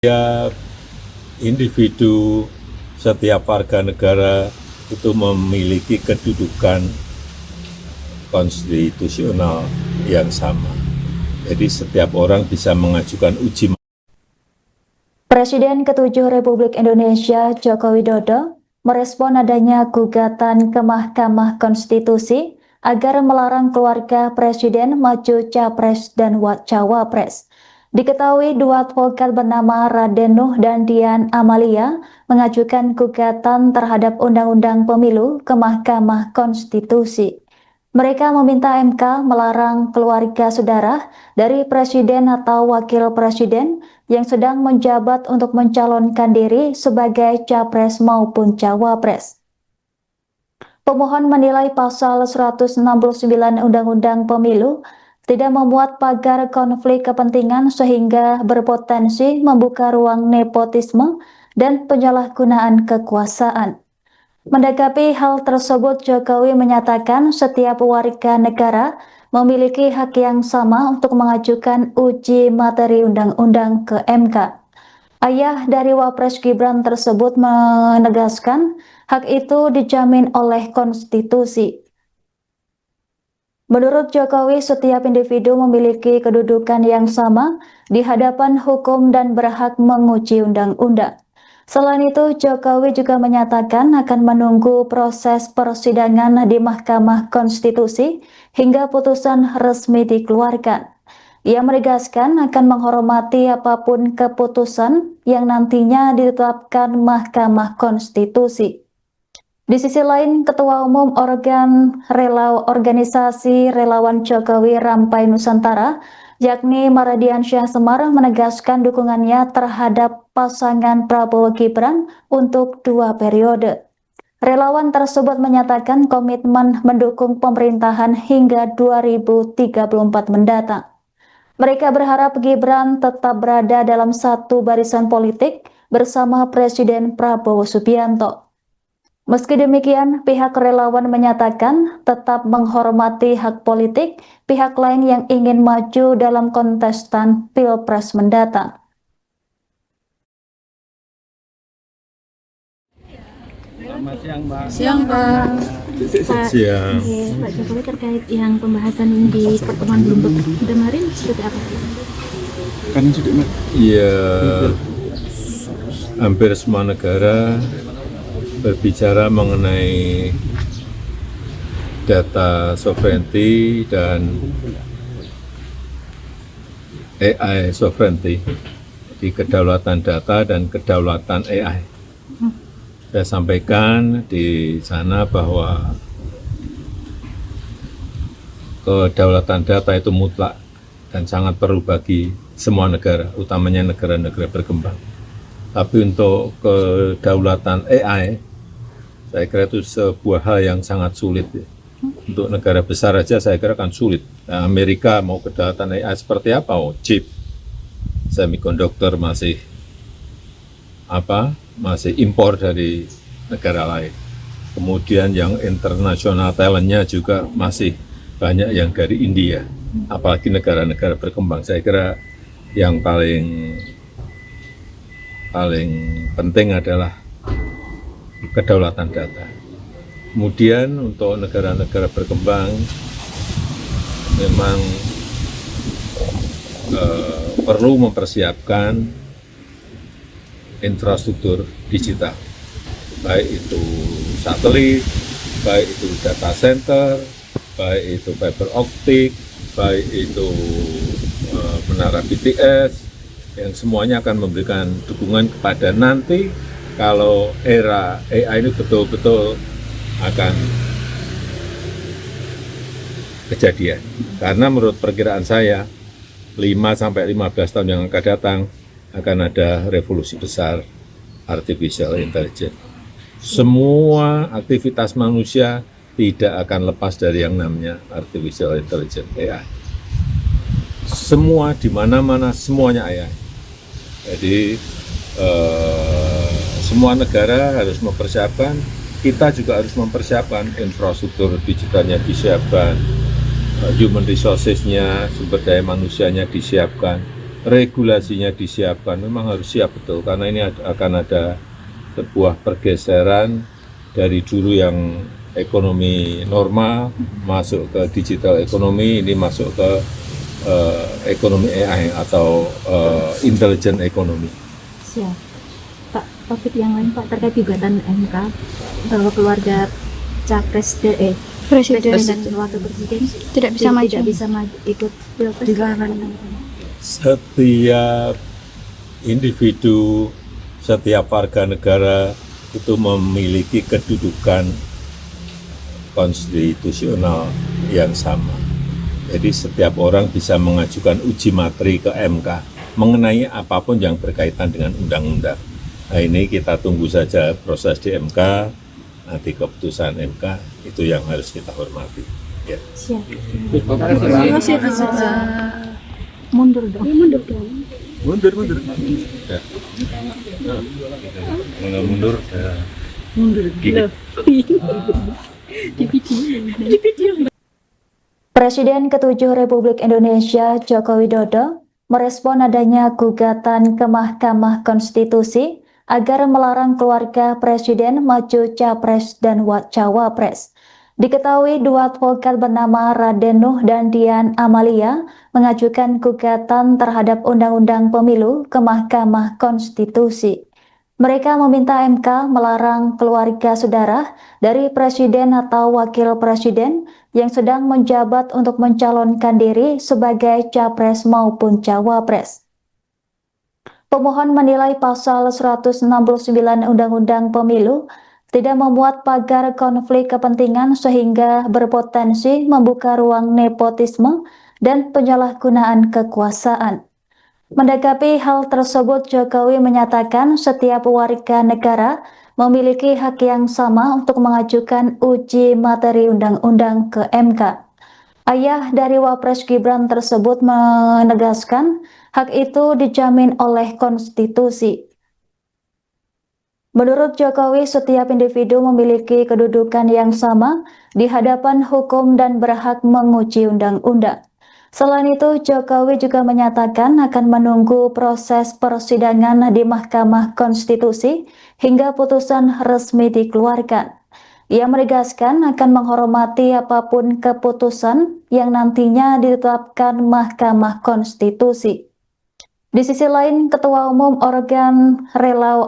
Setiap individu, setiap warga negara itu memiliki kedudukan konstitusional yang sama. Jadi setiap orang bisa mengajukan uji. Presiden ke-7 Republik Indonesia Joko Widodo merespon adanya gugatan ke Mahkamah Konstitusi agar melarang keluarga Presiden maju Capres dan Cawapres. Diketahui dua advokat bernama Raden Nuh dan Dian Amalia mengajukan gugatan terhadap Undang-Undang Pemilu ke Mahkamah Konstitusi. Mereka meminta MK melarang keluarga saudara dari presiden atau wakil presiden yang sedang menjabat untuk mencalonkan diri sebagai capres maupun cawapres. Pemohon menilai pasal 169 Undang-Undang Pemilu tidak memuat pagar konflik kepentingan sehingga berpotensi membuka ruang nepotisme dan penyalahgunaan kekuasaan. Menanggapi hal tersebut, Jokowi menyatakan setiap warga negara memiliki hak yang sama untuk mengajukan uji materi undang-undang ke MK. Ayah dari Wapres Gibran tersebut menegaskan hak itu dijamin oleh konstitusi. Menurut Jokowi, setiap individu memiliki kedudukan yang sama di hadapan hukum dan berhak menguji undang-undang. Selain itu, Jokowi juga menyatakan akan menunggu proses persidangan di Mahkamah Konstitusi hingga putusan resmi dikeluarkan. Ia menegaskan akan menghormati apapun keputusan yang nantinya ditetapkan Mahkamah Konstitusi. Di sisi lain, Ketua Umum Organisasi Relawan Jokowi Rampai Nusantara, yakni Mardiansyah Semar, menegaskan dukungannya terhadap pasangan Prabowo Gibran untuk 2 periode. Relawan tersebut menyatakan komitmen mendukung pemerintahan hingga 2034 mendatang. Mereka berharap Gibran tetap berada dalam satu barisan politik bersama Presiden Prabowo Subianto. Meski demikian, pihak relawan menyatakan tetap menghormati hak politik pihak lain yang ingin maju dalam kontestan Pilpres mendatang. Selamat siang, Mbak. Siang, Pak. Siang. Pak Jokowi terkait yang pembahasan di pertemuan Bloomberg kemarin seperti apa? Kan sudah, Mbak. Ya, hampir semua negara berbicara mengenai data sovereignty dan AI sovereignty, di kedaulatan data dan kedaulatan AI. Saya sampaikan di sana bahwa kedaulatan data itu mutlak dan sangat perlu bagi semua negara, utamanya negara-negara berkembang. Tapi untuk kedaulatan AI, saya kira itu sebuah hal yang sangat sulit. Untuk negara besar saja saya kira akan sulit. Nah, Amerika mau kedaulatan AI seperti apa? Oh, chip, semikonduktor masih impor dari negara lain. Kemudian yang internasional talentnya juga masih banyak yang dari India. Apalagi negara-negara berkembang. Saya kira yang paling penting adalah kedaulatan data. Kemudian untuk negara-negara berkembang memang perlu mempersiapkan infrastruktur digital, baik itu satelit, baik itu data center, baik itu fiber optik, baik itu menara BTS, yang semuanya akan memberikan dukungan kepada nanti kalau era AI ini betul-betul akan kejadian. Karena menurut perkiraan saya, 5-15 tahun yang akan datang akan ada revolusi besar artificial intelligence. Semua aktivitas manusia tidak akan lepas dari yang namanya artificial intelligence, AI. Semua, di mana-mana, semuanya AI. Jadi semua negara harus mempersiapkan, kita juga harus mempersiapkan infrastruktur digitalnya disiapkan, human resources-nya, sumber daya manusianya disiapkan, regulasinya disiapkan, memang harus siap betul, karena ini akan ada sebuah pergeseran dari dulu yang ekonomi normal masuk ke digital ekonomi, ini masuk ke ekonomi AI atau intelligent ekonomi. Siap. Pak, topik yang lain Pak terkait gugatan MK bahwa keluarga capres presiden dan wakil presiden tidak bisa maju. tidak bisa ikut pilpres. Dilarang. Setiap individu, setiap warga negara itu memiliki kedudukan konstitusional yang sama. Jadi setiap orang bisa mengajukan uji materi ke MK mengenai apapun yang berkaitan dengan undang-undang. Nah ini kita tunggu saja proses di MK, nanti keputusan MK itu yang harus kita hormati. Ya. Siap. Terima kasih. Mundur dong. Mundur. Ya. Nggak mundur. Ya. Presiden ke-7 Republik Indonesia Joko Widodo merespon adanya gugatan ke Mahkamah Konstitusi agar melarang keluarga Presiden maju Capres dan Cawapres. Diketahui dua advokat bernama Raden Nuh dan Dian Amalia mengajukan gugatan terhadap Undang-Undang Pemilu ke Mahkamah Konstitusi. Mereka meminta MK melarang keluarga saudara dari presiden atau wakil presiden yang sedang menjabat untuk mencalonkan diri sebagai capres maupun cawapres. Pemohon menilai pasal 169 Undang-Undang Pemilu tidak memuat pagar konflik kepentingan sehingga berpotensi membuka ruang nepotisme dan penyalahgunaan kekuasaan. Menanggapi hal tersebut, Jokowi menyatakan setiap warga negara memiliki hak yang sama untuk mengajukan uji materi undang-undang ke MK. Ayah dari Wapres Gibran tersebut menegaskan hak itu dijamin oleh konstitusi. Menurut Jokowi, setiap individu memiliki kedudukan yang sama di hadapan hukum dan berhak menguji undang-undang. Selain itu, Jokowi juga menyatakan akan menunggu proses persidangan di Mahkamah Konstitusi hingga putusan resmi dikeluarkan. Ia menegaskan akan menghormati apapun keputusan yang nantinya ditetapkan Mahkamah Konstitusi. Di sisi lain, Ketua Umum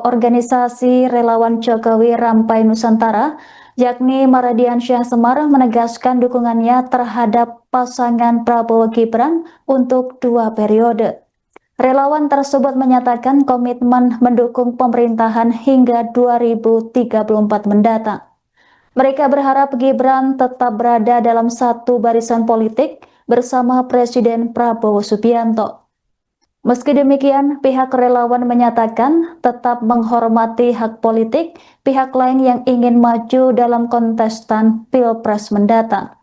Organisasi Relawan Jokowi Rampai Nusantara, yakni Maradian Syah Semar, menegaskan dukungannya terhadap pasangan Prabowo Gibran untuk 2 periode. Relawan tersebut menyatakan komitmen mendukung pemerintahan hingga 2034 mendatang. Mereka berharap Gibran tetap berada dalam satu barisan politik bersama Presiden Prabowo Subianto. Meski demikian, pihak relawan menyatakan tetap menghormati hak politik pihak lain yang ingin maju dalam kontestan Pilpres mendatang.